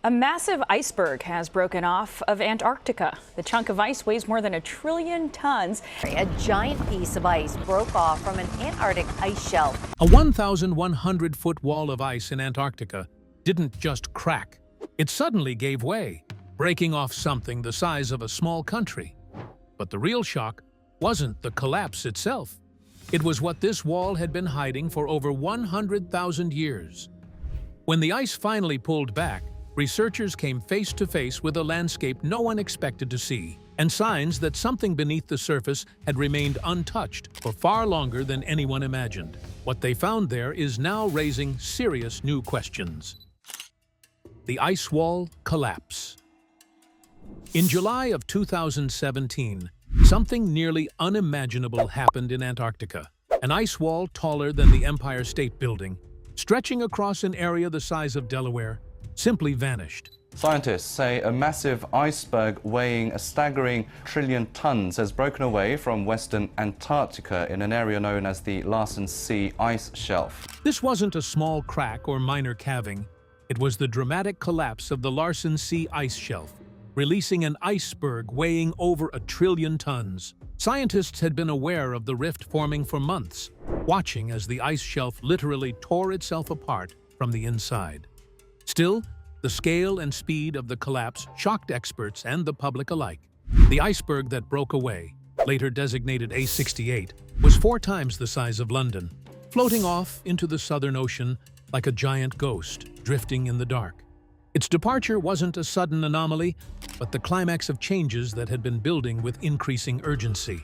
A massive iceberg has broken off of Antarctica. The chunk of ice weighs more than 1 trillion tons. A giant piece of ice broke off from an Antarctic ice shelf. A 1,100-foot wall of ice in Antarctica didn't just crack. It suddenly gave way, breaking off something the size of a small country. But the real shock wasn't the collapse itself. It was what this wall had been hiding for over 100,000 years. When the ice finally pulled back, researchers came face to face with a landscape no one expected to see, and signs that something beneath the surface had remained untouched for far longer than anyone imagined. What they found there is now raising serious new questions. The ice wall collapse. In July of 2017, something nearly unimaginable happened in Antarctica. An ice wall taller than the Empire State Building, stretching across an area the size of Delaware, simply vanished. Scientists say a massive iceberg weighing a staggering 1 trillion tons has broken away from western Antarctica in an area known as the Larsen C ice shelf. This wasn't a small crack or minor calving. It was the dramatic collapse of the Larsen C ice shelf, releasing an iceberg weighing over 1 trillion tons. Scientists had been aware of the rift forming for months, watching as the ice shelf literally tore itself apart from the inside. Still, the scale and speed of the collapse shocked experts and the public alike. The iceberg that broke away, later designated A68, was 4 times the size of London, floating off into the Southern Ocean like a giant ghost drifting in the dark. Its departure wasn't a sudden anomaly, but the climax of changes that had been building with increasing urgency.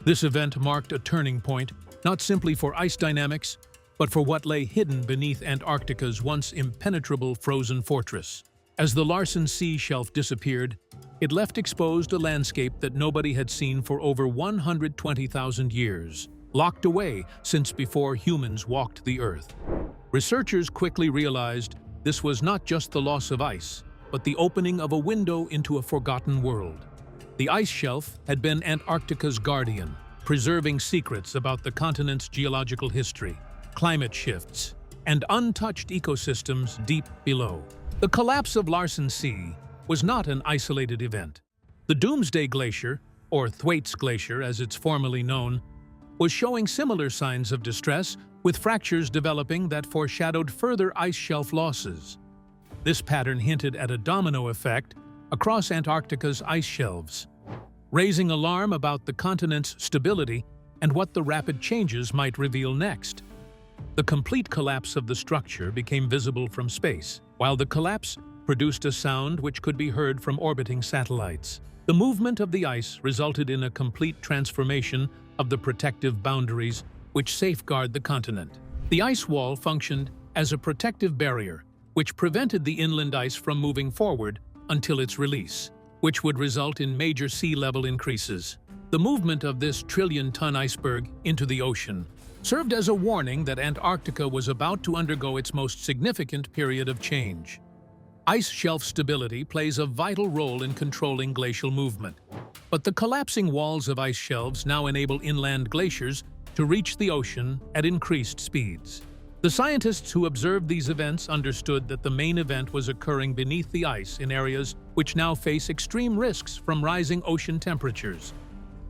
This event marked a turning point, not simply for ice dynamics, but for what lay hidden beneath Antarctica's once impenetrable frozen fortress. As the Larsen C shelf disappeared, it left exposed a landscape that nobody had seen for over 120,000 years, locked away since before humans walked the Earth. Researchers quickly realized this was not just the loss of ice, but the opening of a window into a forgotten world. The ice shelf had been Antarctica's guardian, preserving secrets about the continent's geological history, climate shifts, and untouched ecosystems deep below. The collapse of Larsen C was not an isolated event. The Doomsday Glacier, or Thwaites Glacier as it's formally known, was showing similar signs of distress, with fractures developing that foreshadowed further ice shelf losses. This pattern hinted at a domino effect across Antarctica's ice shelves, raising alarm about the continent's stability and what the rapid changes might reveal next. The complete collapse of the structure became visible from space, while the collapse produced a sound which could be heard from orbiting satellites. The movement of the ice resulted in a complete transformation of the protective boundaries which safeguard the continent. The ice wall functioned as a protective barrier, which prevented the inland ice from moving forward until its release, which would result in major sea level increases. The movement of this trillion-ton iceberg into the ocean served as a warning that Antarctica was about to undergo its most significant period of change. Ice shelf stability plays a vital role in controlling glacial movement, but the collapsing walls of ice shelves now enable inland glaciers to reach the ocean at increased speeds. The scientists who observed these events understood that the main event was occurring beneath the ice in areas which now face extreme risks from rising ocean temperatures.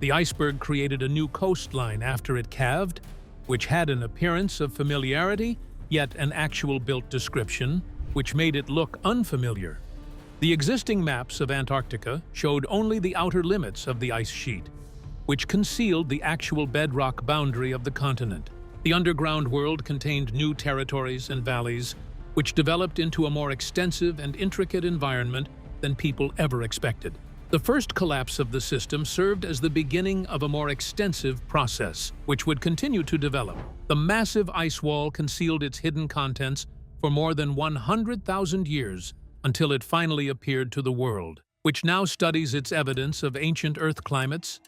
The iceberg created a new coastline after it calved, which had an appearance of familiarity, yet an actual built description, which made it look unfamiliar. The existing maps of Antarctica showed only the outer limits of the ice sheet, which concealed the actual bedrock boundary of the continent. The underground world contained new territories and valleys, which developed into a more extensive and intricate environment than people ever expected. The first collapse of the system served as the beginning of a more extensive process, which would continue to develop. The massive ice wall concealed its hidden contents for more than 100,000 years until it finally appeared to the world, which now studies its evidence of ancient Earth climates,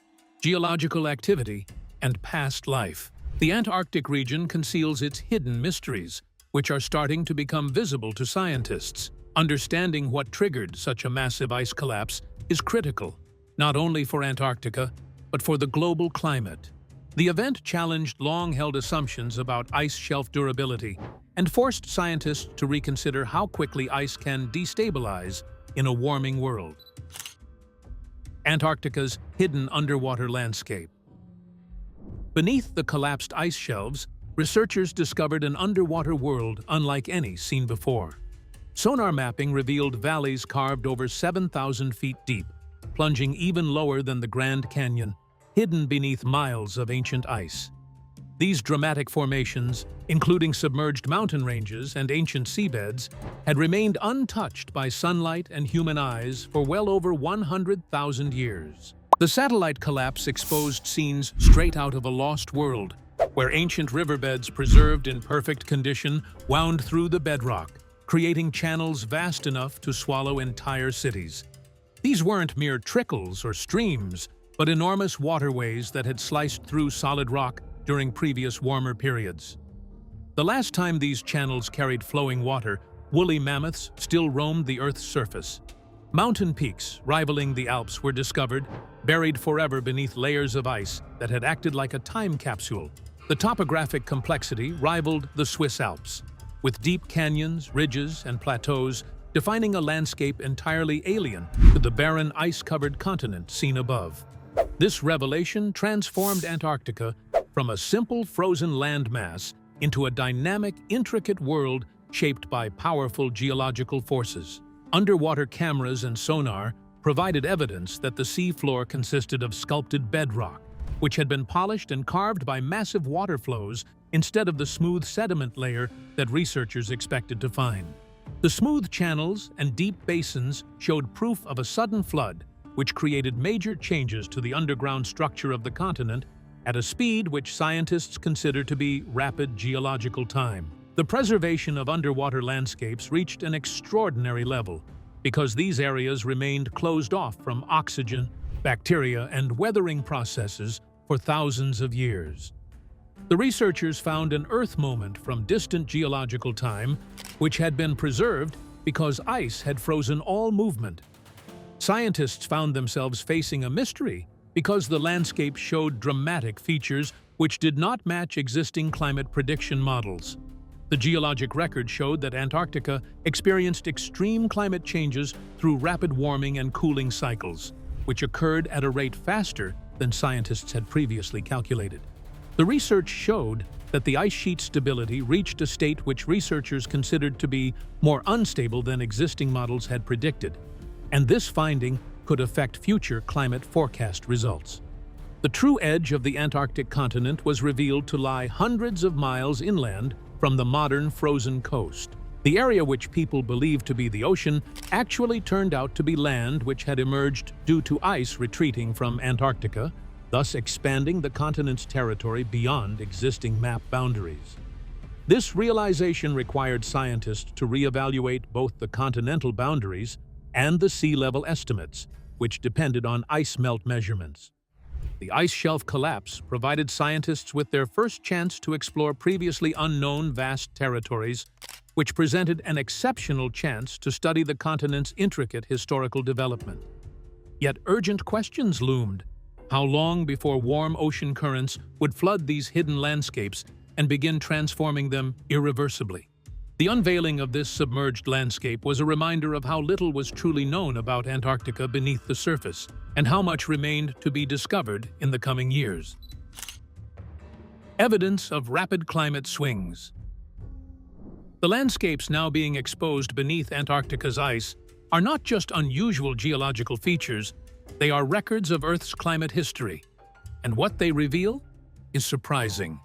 geological activity, and past life. The Antarctic region conceals its hidden mysteries, which are starting to become visible to scientists. Understanding what triggered such a massive ice collapse is critical, not only for Antarctica, but for the global climate. The event challenged long-held assumptions about ice shelf durability and forced scientists to reconsider how quickly ice can destabilize in a warming world. Antarctica's hidden underwater landscape. Beneath the collapsed ice shelves, researchers discovered an underwater world unlike any seen before. Sonar mapping revealed valleys carved over 7,000 feet deep, plunging even lower than the Grand Canyon, hidden beneath miles of ancient ice. These dramatic formations, including submerged mountain ranges and ancient seabeds, had remained untouched by sunlight and human eyes for well over 100,000 years. The satellite collapse exposed scenes straight out of a lost world, where ancient riverbeds preserved in perfect condition wound through the bedrock, creating channels vast enough to swallow entire cities. These weren't mere trickles or streams, but enormous waterways that had sliced through solid rock during previous warmer periods. The last time these channels carried flowing water, woolly mammoths still roamed the Earth's surface. Mountain peaks rivaling the Alps were discovered, buried forever beneath layers of ice that had acted like a time capsule. The topographic complexity rivaled the Swiss Alps, with deep canyons, ridges, and plateaus defining a landscape entirely alien to the barren, ice-covered continent seen above. This revelation transformed Antarctica from a simple frozen landmass into a dynamic, intricate world shaped by powerful geological forces. Underwater cameras and sonar provided evidence that the seafloor consisted of sculpted bedrock, which had been polished and carved by massive water flows instead of the smooth sediment layer that researchers expected to find. The smooth channels and deep basins showed proof of a sudden flood, which created major changes to the underground structure of the continent at a speed which scientists consider to be rapid geological time. The preservation of underwater landscapes reached an extraordinary level because these areas remained closed off from oxygen, bacteria, and weathering processes for thousands of years. The researchers found an Earth moment from distant geological time, which had been preserved because ice had frozen all movement. Scientists found themselves facing a mystery because the landscape showed dramatic features which did not match existing climate prediction models. The geologic record showed that Antarctica experienced extreme climate changes through rapid warming and cooling cycles, which occurred at a rate faster than scientists had previously calculated. The research showed that the ice sheet stability reached a state which researchers considered to be more unstable than existing models had predicted, and this finding could affect future climate forecast results. The true edge of the Antarctic continent was revealed to lie hundreds of miles inland from the modern frozen coast. The area which people believed to be the ocean actually turned out to be land which had emerged due to ice retreating from Antarctica, thus expanding the continent's territory beyond existing map boundaries. This realization required scientists to reevaluate both the continental boundaries and the sea level estimates, which depended on ice melt measurements. The ice shelf collapse provided scientists with their first chance to explore previously unknown vast territories, which presented an exceptional chance to study the continent's intricate historical development. Yet urgent questions loomed. How long before warm ocean currents would flood these hidden landscapes and begin transforming them irreversibly? The unveiling of this submerged landscape was a reminder of how little was truly known about Antarctica beneath the surface, and how much remained to be discovered in the coming years. Evidence of rapid climate swings. The landscapes now being exposed beneath Antarctica's ice are not just unusual geological features, they are records of Earth's climate history, and what they reveal is surprising.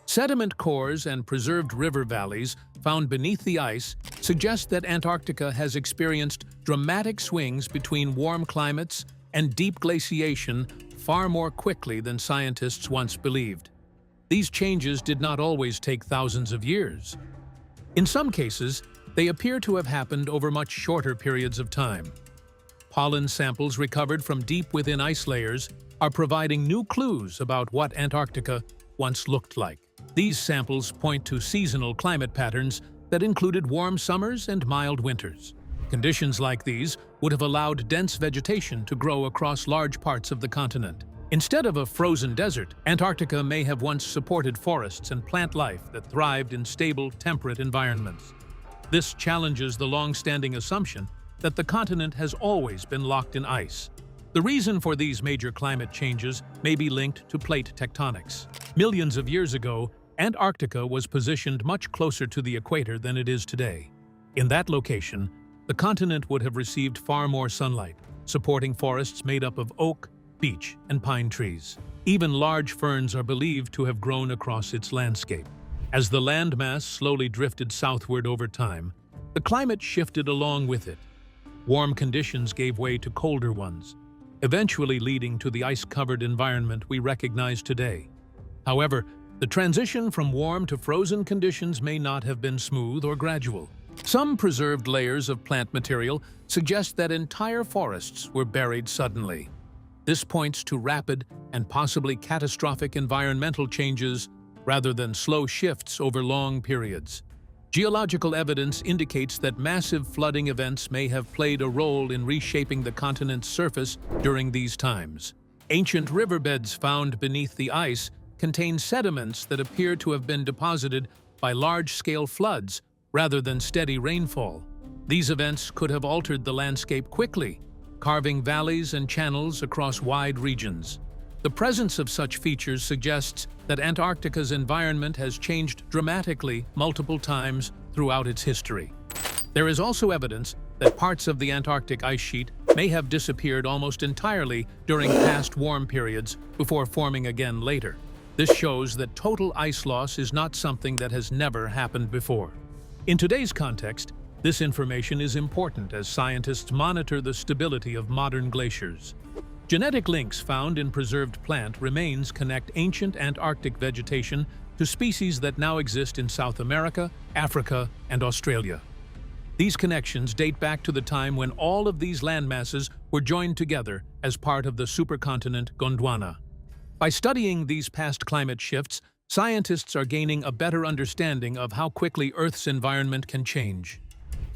Sediment cores and preserved river valleys found beneath the ice suggest that Antarctica has experienced dramatic swings between warm climates and deep glaciation far more quickly than scientists once believed. These changes did not always take thousands of years. In some cases, they appear to have happened over much shorter periods of time. Pollen samples recovered from deep within ice layers are providing new clues about what Antarctica once looked like. These samples point to seasonal climate patterns that included warm summers and mild winters. Conditions like these would have allowed dense vegetation to grow across large parts of the continent. Instead of a frozen desert, Antarctica may have once supported forests and plant life that thrived in stable, temperate environments. This challenges the long-standing assumption that the continent has always been locked in ice. The reason for these major climate changes may be linked to plate tectonics. Millions of years ago, Antarctica was positioned much closer to the equator than it is today. In that location, the continent would have received far more sunlight, supporting forests made up of oak, beech, and pine trees. Even large ferns are believed to have grown across its landscape. As the landmass slowly drifted southward over time, the climate shifted along with it. Warm conditions gave way to colder ones, eventually leading to the ice-covered environment we recognize today. However, the transition from warm to frozen conditions may not have been smooth or gradual. Some preserved layers of plant material suggest that entire forests were buried suddenly. This points to rapid and possibly catastrophic environmental changes rather than slow shifts over long periods. Geological evidence indicates that massive flooding events may have played a role in reshaping the continent's surface during these times. Ancient riverbeds found beneath the ice contain sediments that appear to have been deposited by large-scale floods rather than steady rainfall. These events could have altered the landscape quickly, carving valleys and channels across wide regions. The presence of such features suggests that Antarctica's environment has changed dramatically multiple times throughout its history. There is also evidence that parts of the Antarctic ice sheet may have disappeared almost entirely during past warm periods before forming again later. This shows that total ice loss is not something that has never happened before. In today's context, this information is important as scientists monitor the stability of modern glaciers. Genetic links found in preserved plant remains connect ancient Antarctic vegetation to species that now exist in South America, Africa, and Australia. These connections date back to the time when all of these landmasses were joined together as part of the supercontinent Gondwana. By studying these past climate shifts, scientists are gaining a better understanding of how quickly Earth's environment can change.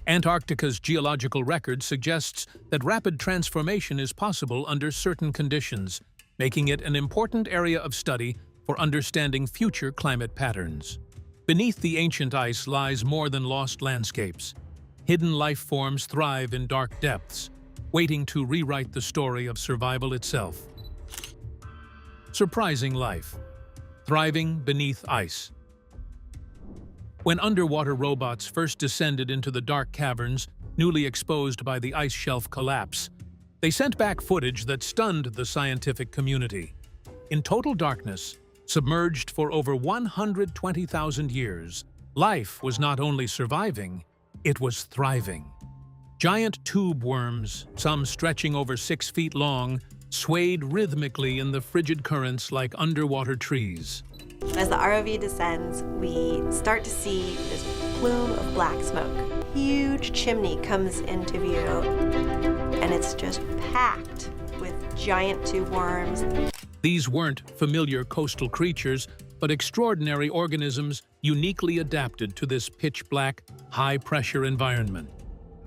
Antarctica's geological record suggests that rapid transformation is possible under certain conditions, making it an important area of study for understanding future climate patterns. Beneath the ancient ice lies more than lost landscapes. Hidden life forms thrive in dark depths, waiting to rewrite the story of survival itself. Surprising life. Thriving beneath ice. When underwater robots first descended into the dark caverns, newly exposed by the ice shelf collapse, they sent back footage that stunned the scientific community. In total darkness, submerged for over 120,000 years, life was not only surviving, it was thriving. Giant tube worms, some stretching over 6 feet long, swayed rhythmically in the frigid currents like underwater trees. As the ROV descends, we start to see this plume of black smoke. Huge chimney comes into view, and it's just packed with giant tube worms. These weren't familiar coastal creatures, but extraordinary organisms uniquely adapted to this pitch-black, high-pressure environment.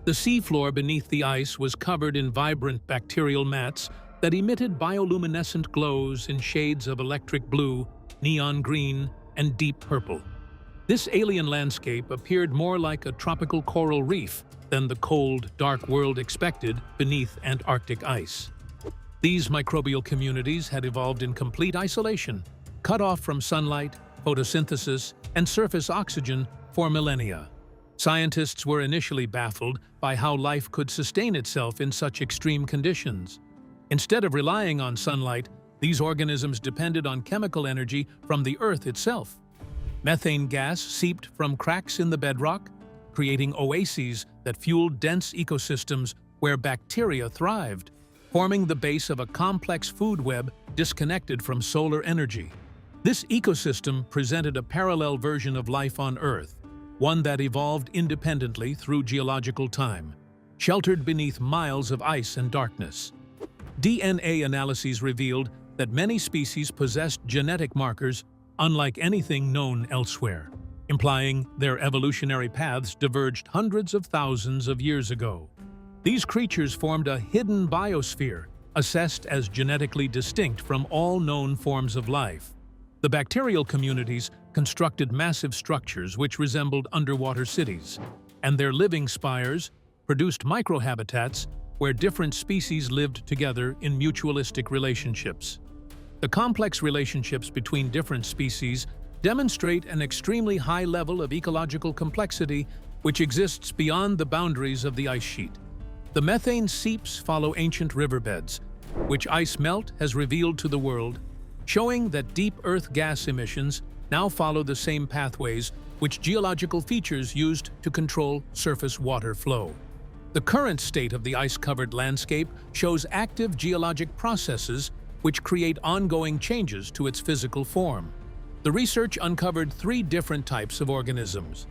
The seafloor beneath the ice was covered in vibrant bacterial mats that emitted bioluminescent glows in shades of electric blue, neon green, and deep purple. This alien landscape appeared more like a tropical coral reef than the cold, dark world expected beneath Antarctic ice. These microbial communities had evolved in complete isolation, cut off from sunlight, photosynthesis, and surface oxygen for millennia. Scientists were initially baffled by how life could sustain itself in such extreme conditions. Instead of relying on sunlight, these organisms depended on chemical energy from the Earth itself. Methane gas seeped from cracks in the bedrock, creating oases that fueled dense ecosystems where bacteria thrived, forming the base of a complex food web disconnected from solar energy. This ecosystem presented a parallel version of life on Earth, one that evolved independently through geological time, sheltered beneath miles of ice and darkness. DNA analyses revealed that many species possessed genetic markers unlike anything known elsewhere, implying their evolutionary paths diverged hundreds of thousands of years ago. These creatures formed a hidden biosphere, assessed as genetically distinct from all known forms of life. The bacterial communities constructed massive structures which resembled underwater cities, and their living spires produced microhabitats where different species lived together in mutualistic relationships. The complex relationships between different species demonstrate an extremely high level of ecological complexity which exists beyond the boundaries of the ice sheet. The methane seeps follow ancient riverbeds, which ice melt has revealed to the world, showing that deep Earth gas emissions now follow the same pathways which geological features used to control surface water flow. The current state of the ice-covered landscape shows active geologic processes which create ongoing changes to its physical form. The research uncovered 3 different types of organisms,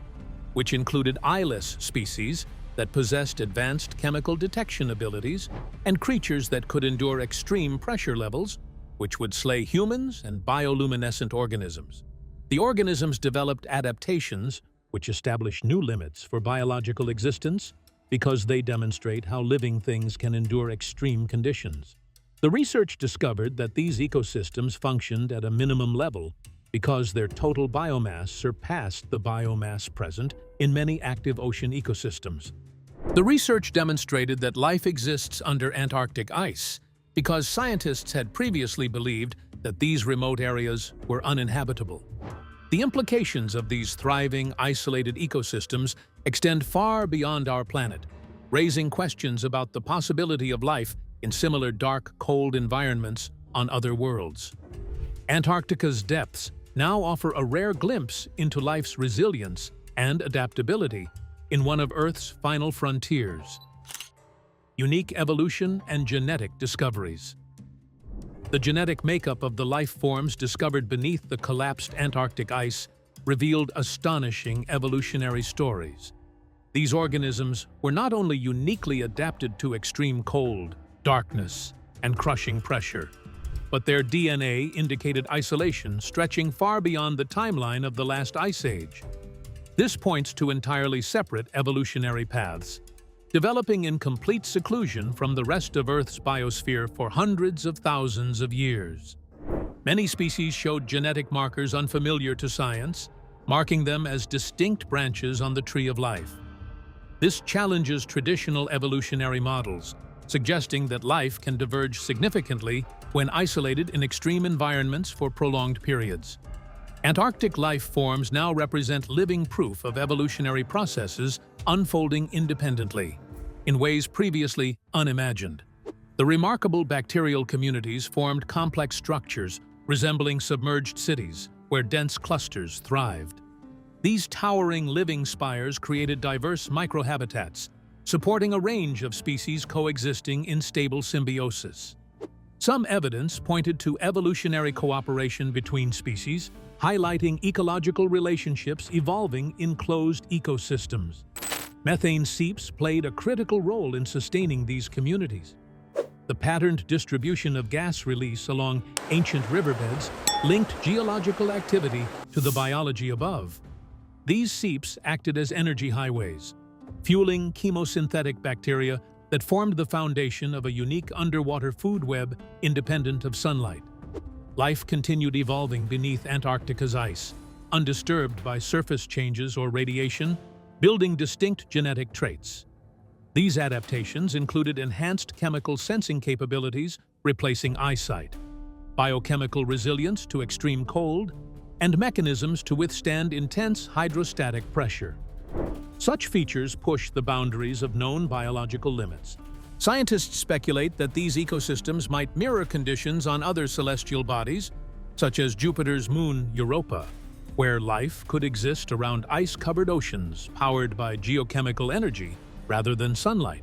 which included eyeless species that possessed advanced chemical detection abilities and creatures that could endure extreme pressure levels, which would slay humans and bioluminescent organisms. The organisms developed adaptations which establish new limits for biological existence because they demonstrate how living things can endure extreme conditions. The research discovered that these ecosystems functioned at a minimum level because their total biomass surpassed the biomass present in many active ocean ecosystems. The research demonstrated that life exists under Antarctic ice because scientists had previously believed that these remote areas were uninhabitable. The implications of these thriving, isolated ecosystems extend far beyond our planet, raising questions about the possibility of life in similar dark, cold environments on other worlds. Antarctica's depths now offer a rare glimpse into life's resilience and adaptability in one of Earth's final frontiers. Unique evolution and genetic discoveries. The genetic makeup of the life forms discovered beneath the collapsed Antarctic ice revealed astonishing evolutionary stories. These organisms were not only uniquely adapted to extreme cold, darkness, and crushing pressure, but their DNA indicated isolation stretching far beyond the timeline of the last ice age. This points to entirely separate evolutionary paths, developing in complete seclusion from the rest of Earth's biosphere for hundreds of thousands of years. Many species showed genetic markers unfamiliar to science, marking them as distinct branches on the tree of life. This challenges traditional evolutionary models, suggesting that life can diverge significantly when isolated in extreme environments for prolonged periods. Antarctic life forms now represent living proof of evolutionary processes unfolding independently, in ways previously unimagined. The remarkable bacterial communities formed complex structures resembling submerged cities, where dense clusters thrived. These towering living spires created diverse microhabitats, supporting a range of species coexisting in stable symbiosis. Some evidence pointed to evolutionary cooperation between species, highlighting ecological relationships evolving in closed ecosystems. Methane seeps played a critical role in sustaining these communities. The patterned distribution of gas release along ancient riverbeds linked geological activity to the biology above. These seeps acted as energy highways, fueling chemosynthetic bacteria that formed the foundation of a unique underwater food web independent of sunlight. Life continued evolving beneath Antarctica's ice, undisturbed by surface changes or radiation, building distinct genetic traits. These adaptations included enhanced chemical sensing capabilities, replacing eyesight, biochemical resilience to extreme cold, and mechanisms to withstand intense hydrostatic pressure. Such features push the boundaries of known biological limits. Scientists speculate that these ecosystems might mirror conditions on other celestial bodies, such as Jupiter's moon Europa, where life could exist around ice-covered oceans powered by geochemical energy rather than sunlight.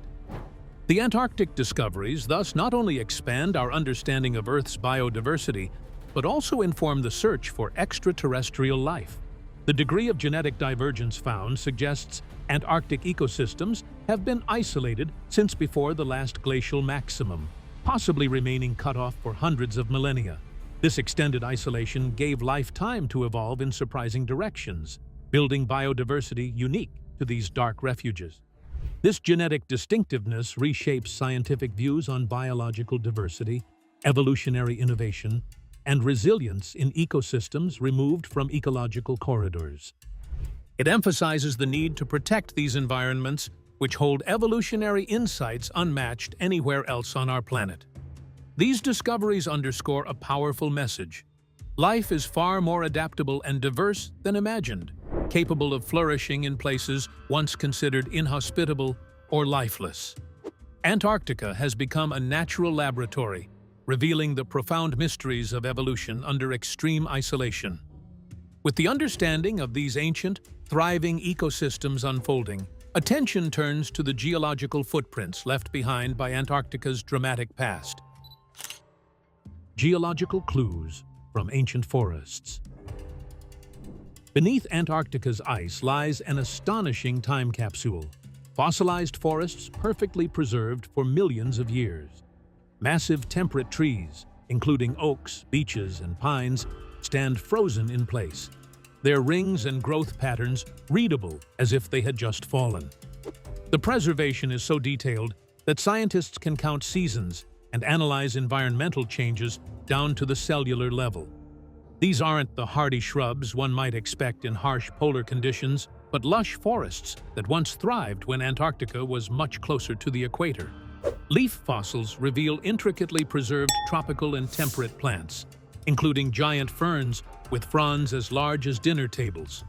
The Antarctic discoveries thus not only expand our understanding of Earth's biodiversity, but also inform the search for extraterrestrial life. The degree of genetic divergence found suggests Antarctic ecosystems have been isolated since before the last glacial maximum, possibly remaining cut off for hundreds of millennia. This extended isolation gave life time to evolve in surprising directions, building biodiversity unique to these dark refuges. This genetic distinctiveness reshapes scientific views on biological diversity, evolutionary innovation, and resilience in ecosystems removed from ecological corridors. It emphasizes the need to protect these environments, which hold evolutionary insights unmatched anywhere else on our planet. These discoveries underscore a powerful message. Life is far more adaptable and diverse than imagined, capable of flourishing in places once considered inhospitable or lifeless. Antarctica has become a natural laboratory, revealing the profound mysteries of evolution under extreme isolation. With the understanding of these ancient, thriving ecosystems unfolding, attention turns to the geological footprints left behind by Antarctica's dramatic past. Geological clues from ancient forests. Beneath Antarctica's ice lies an astonishing time capsule. Fossilized forests perfectly preserved for millions of years. Massive temperate trees, including oaks, beeches, and pines, stand frozen in place, their rings and growth patterns readable as if they had just fallen. The preservation is so detailed that scientists can count seasons and analyze environmental changes down to the cellular level. These aren't the hardy shrubs one might expect in harsh polar conditions, but lush forests that once thrived when Antarctica was much closer to the equator. Leaf fossils reveal intricately preserved tropical and temperate plants, including giant ferns with fronds as large as dinner tables.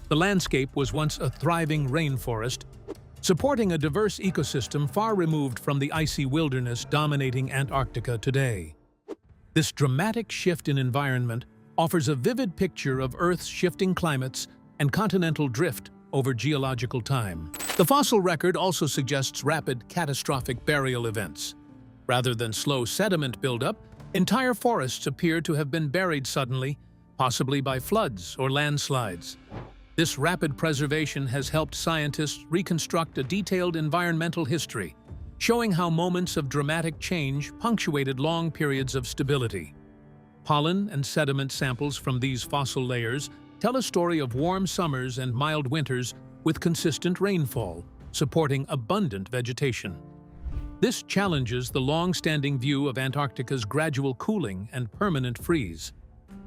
The landscape was once a thriving rainforest, supporting a diverse ecosystem far removed from the icy wilderness dominating Antarctica today. This dramatic shift in environment offers a vivid picture of Earth's shifting climates and continental drift over geological time. The fossil record also suggests rapid, catastrophic burial events. Rather than slow sediment buildup, entire forests appear to have been buried suddenly, possibly by floods or landslides. This rapid preservation has helped scientists reconstruct a detailed environmental history, showing how moments of dramatic change punctuated long periods of stability. Pollen and sediment samples from these fossil layers tell a story of warm summers and mild winters with consistent rainfall, supporting abundant vegetation. This challenges the long-standing view of Antarctica's gradual cooling and permanent freeze.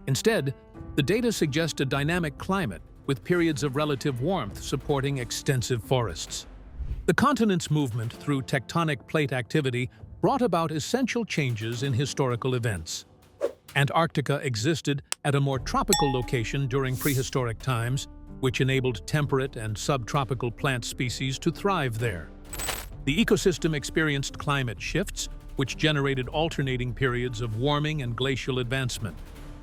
Instead, the data suggest a dynamic climate with periods of relative warmth supporting extensive forests. The continent's movement through tectonic plate activity brought about essential changes in historical events. Antarctica existed at a more tropical location during prehistoric times, which enabled temperate and subtropical plant species to thrive there. The ecosystem experienced climate shifts, which generated alternating periods of warming and glacial advancement,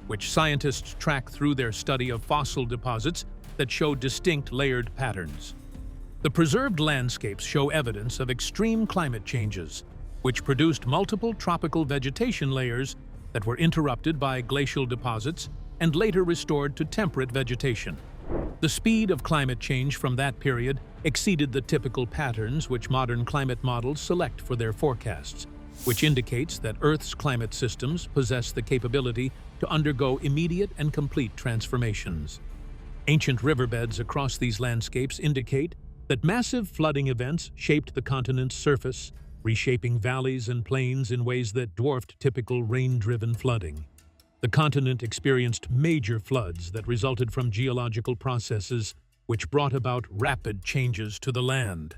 which scientists track through their study of fossil deposits that show distinct layered patterns. The preserved landscapes show evidence of extreme climate changes, which produced multiple tropical vegetation layers that were interrupted by glacial deposits and later restored to temperate vegetation. The speed of climate change from that period exceeded the typical patterns which modern climate models select for their forecasts, which indicates that Earth's climate systems possess the capability to undergo immediate and complete transformations. Ancient riverbeds across these landscapes indicate that massive flooding events shaped the continent's surface, reshaping valleys and plains in ways that dwarfed typical rain-driven flooding. The continent experienced major floods that resulted from geological processes which brought about rapid changes to the land.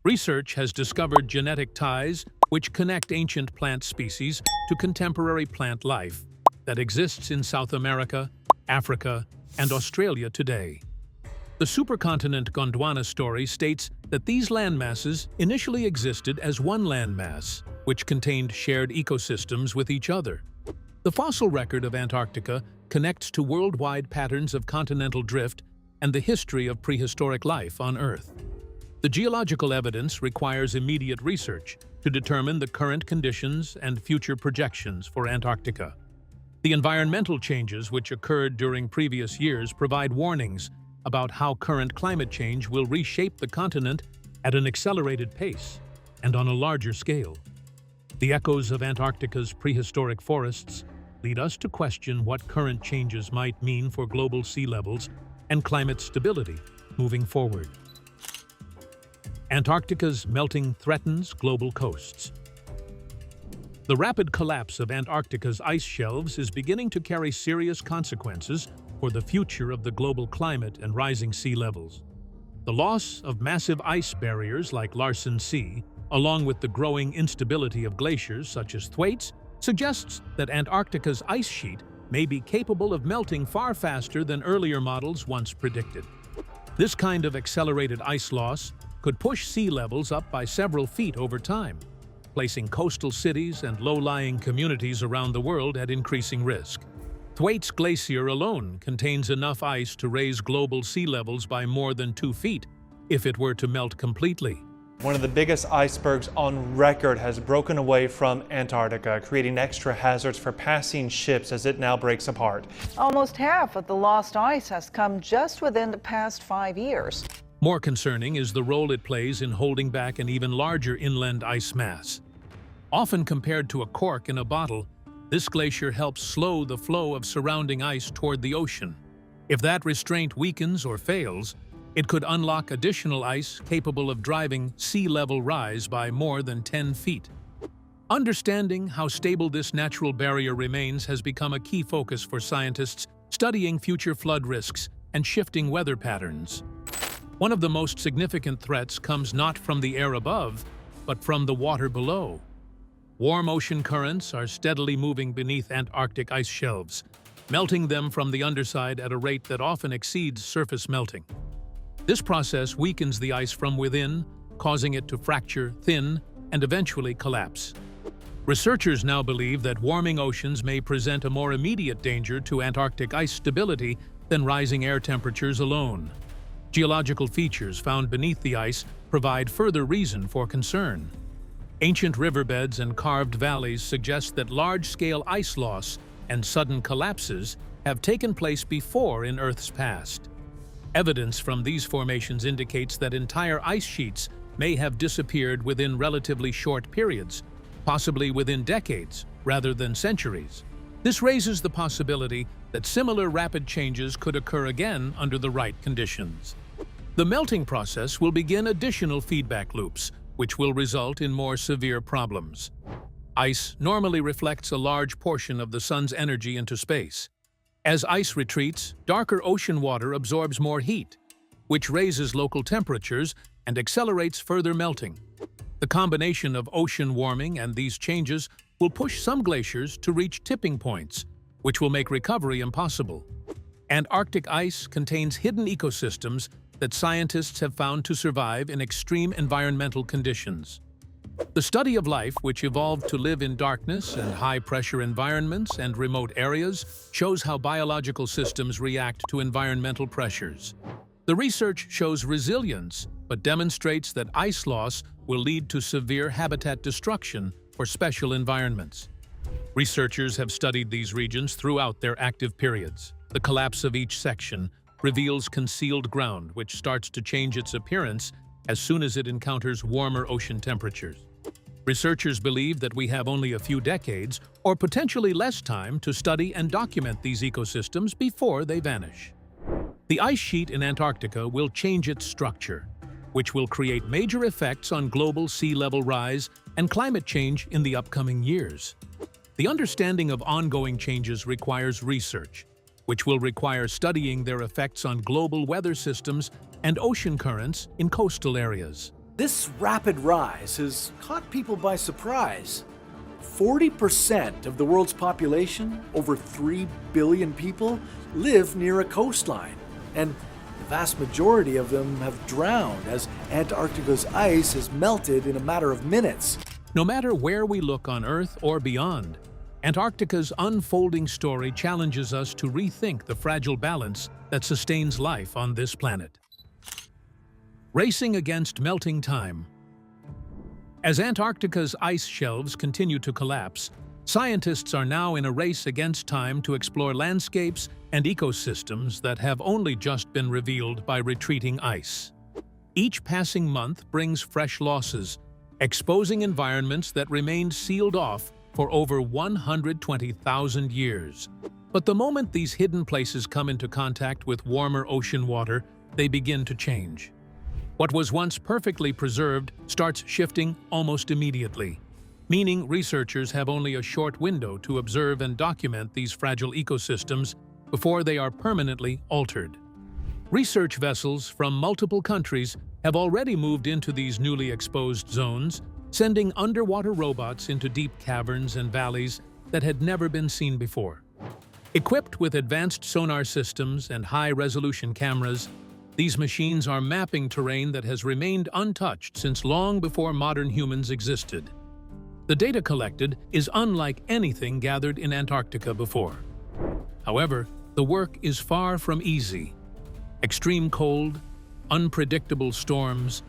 Research has discovered genetic ties which connect ancient plant species to contemporary plant life that exists in South America, Africa, and Australia today. The supercontinent Gondwana story states that these landmasses initially existed as one landmass, which contained shared ecosystems with each other. The fossil record of Antarctica connects to worldwide patterns of continental drift and the history of prehistoric life on Earth. The geological evidence requires immediate research to determine the current conditions and future projections for Antarctica. The environmental changes which occurred during previous years provide warnings about how current climate change will reshape the continent at an accelerated pace and on a larger scale. The echoes of Antarctica's prehistoric forests lead us to question what current changes might mean for global sea levels and climate stability moving forward. Antarctica's melting threatens global coasts. The rapid collapse of Antarctica's ice shelves is beginning to carry serious consequences for the future of the global climate and rising sea levels. The loss of massive ice barriers like Larsen C, along with the growing instability of glaciers such as Thwaites, suggests that Antarctica's ice sheet may be capable of melting far faster than earlier models once predicted. This kind of accelerated ice loss could push sea levels up by several feet over time, placing coastal cities and low-lying communities around the world at increasing risk. Thwaites Glacier alone contains enough ice to raise global sea levels by more than 2 feet if it were to melt completely. One of the biggest icebergs on record has broken away from Antarctica, creating extra hazards for passing ships as it now breaks apart. Almost half of the lost ice has come just within the past 5 years. More concerning is the role it plays in holding back an even larger inland ice mass. Often compared to a cork in a bottle, this glacier helps slow the flow of surrounding ice toward the ocean. If that restraint weakens or fails, it could unlock additional ice capable of driving sea level rise by more than 10 feet. Understanding how stable this natural barrier remains has become a key focus for scientists studying future flood risks and shifting weather patterns. One of the most significant threats comes not from the air above, but from the water below. Warm ocean currents are steadily moving beneath Antarctic ice shelves, melting them from the underside at a rate that often exceeds surface melting. This process weakens the ice from within, causing it to fracture, thin, and eventually collapse. Researchers now believe that warming oceans may present a more immediate danger to Antarctic ice stability than rising air temperatures alone. Geological features found beneath the ice provide further reason for concern. Ancient riverbeds and carved valleys suggest that large-scale ice loss and sudden collapses have taken place before in Earth's past. Evidence from these formations indicates that entire ice sheets may have disappeared within relatively short periods, possibly within decades rather than centuries. This raises the possibility that similar rapid changes could occur again under the right conditions. The melting process will begin additional feedback loops, which will result in more severe problems. Ice normally reflects a large portion of the sun's energy into space. As ice retreats, darker ocean water absorbs more heat, which raises local temperatures and accelerates further melting. The combination of ocean warming and these changes will push some glaciers to reach tipping points, which will make recovery impossible. Antarctic ice contains hidden ecosystems that scientists have found to survive in extreme environmental conditions. The study of life, which evolved to live in darkness and high-pressure environments and remote areas, shows how biological systems react to environmental pressures. The research shows resilience, but demonstrates that ice loss will lead to severe habitat destruction for special environments. Researchers have studied these regions throughout their active periods. The collapse of each section reveals concealed ground, which starts to change its appearance as soon as it encounters warmer ocean temperatures. Researchers believe that we have only a few decades or potentially less time to study and document these ecosystems before they vanish. The ice sheet in Antarctica will change its structure, which will create major effects on global sea level rise and climate change in the upcoming years. The understanding of ongoing changes requires research, which will require studying their effects on global weather systems and ocean currents in coastal areas. This rapid rise has caught people by surprise. 40% of the world's population, over 3 billion people, live near a coastline, and the vast majority of them have drowned as Antarctica's ice has melted in a matter of minutes. No matter where we look on Earth or beyond, Antarctica's unfolding story challenges us to rethink the fragile balance that sustains life on this planet. Racing against melting time. As Antarctica's ice shelves continue to collapse, scientists are now in a race against time to explore landscapes and ecosystems that have only just been revealed by retreating ice. Each passing month brings fresh losses, exposing environments that remained sealed off for over 120,000 years. But the moment these hidden places come into contact with warmer ocean water, they begin to change. What was once perfectly preserved starts shifting almost immediately, meaning researchers have only a short window to observe and document these fragile ecosystems before they are permanently altered. Research vessels from multiple countries have already moved into these newly exposed zones, sending underwater robots into deep caverns and valleys that had never been seen before. Equipped with advanced sonar systems and high-resolution cameras, these machines are mapping terrain that has remained untouched since long before modern humans existed. The data collected is unlike anything gathered in Antarctica before. However, the work is far from easy. Extreme cold, unpredictable storms,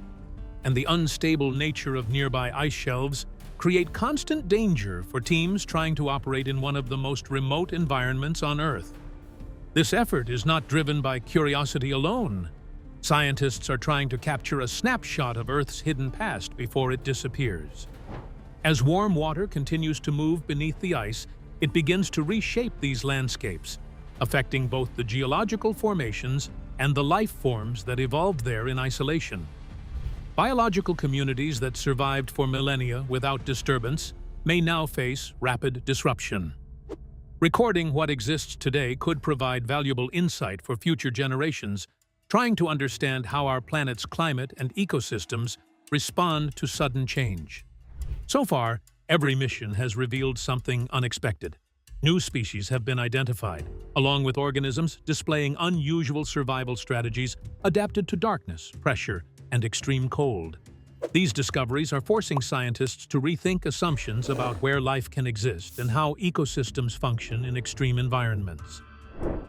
and the unstable nature of nearby ice shelves create constant danger for teams trying to operate in one of the most remote environments on Earth. This effort is not driven by curiosity alone. Scientists are trying to capture a snapshot of Earth's hidden past before it disappears. As warm water continues to move beneath the ice, it begins to reshape these landscapes, affecting both the geological formations and the life forms that evolved there in isolation. Biological communities that survived for millennia without disturbance may now face rapid disruption. Recording what exists today could provide valuable insight for future generations, trying to understand how our planet's climate and ecosystems respond to sudden change. So far, every mission has revealed something unexpected. New species have been identified, along with organisms displaying unusual survival strategies adapted to darkness, pressure, and extreme cold. These discoveries are forcing scientists to rethink assumptions about where life can exist and how ecosystems function in extreme environments.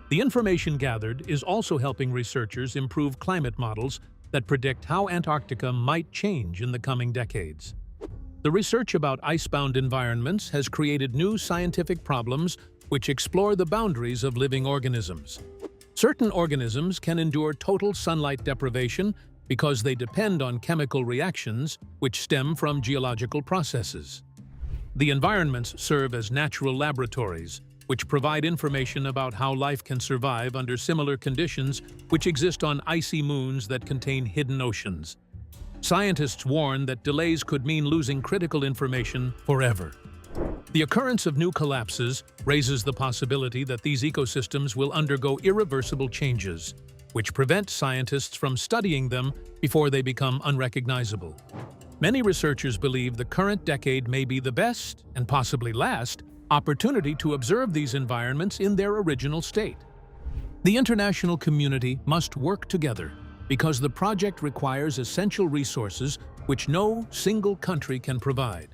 The information gathered is also helping researchers improve climate models that predict how Antarctica might change in the coming decades. The research about icebound environments has created new scientific problems which explore the boundaries of living organisms. Certain organisms can endure total sunlight deprivation because they depend on chemical reactions which stem from geological processes. The environments serve as natural laboratories, which provide information about how life can survive under similar conditions which exist on icy moons that contain hidden oceans. Scientists warn that delays could mean losing critical information forever. The occurrence of new collapses raises the possibility that these ecosystems will undergo irreversible changes, which prevent scientists from studying them before they become unrecognizable. Many researchers believe the current decade may be the best, and possibly last, opportunity to observe these environments in their original state. The international community must work together because the project requires essential resources which no single country can provide.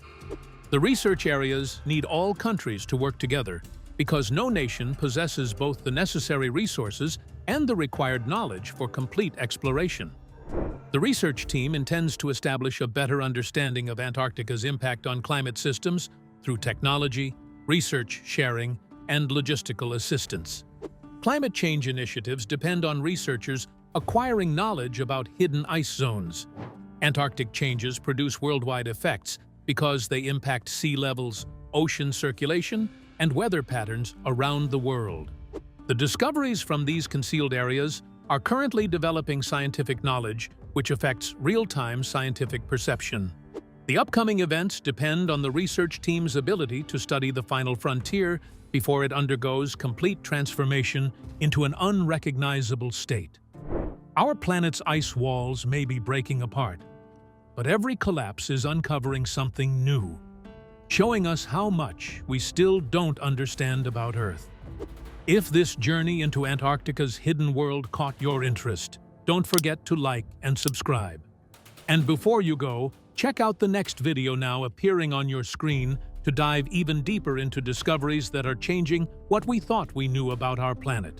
The research areas need all countries to work together because no nation possesses both the necessary resources and the required knowledge for complete exploration. The research team intends to establish a better understanding of Antarctica's impact on climate systems through technology, research sharing, and logistical assistance. Climate change initiatives depend on researchers acquiring knowledge about hidden ice zones. Antarctic changes produce worldwide effects because they impact sea levels, ocean circulation, and weather patterns around the world. The discoveries from these concealed areas are currently developing scientific knowledge which affects real-time scientific perception. The upcoming events depend on the research team's ability to study the final frontier before it undergoes complete transformation into an unrecognizable state. Our planet's ice walls may be breaking apart, but every collapse is uncovering something new, showing us how much we still don't understand about Earth. If this journey into Antarctica's hidden world caught your interest, don't forget to like and subscribe. And before you go, check out the next video now appearing on your screen to dive even deeper into discoveries that are changing what we thought we knew about our planet.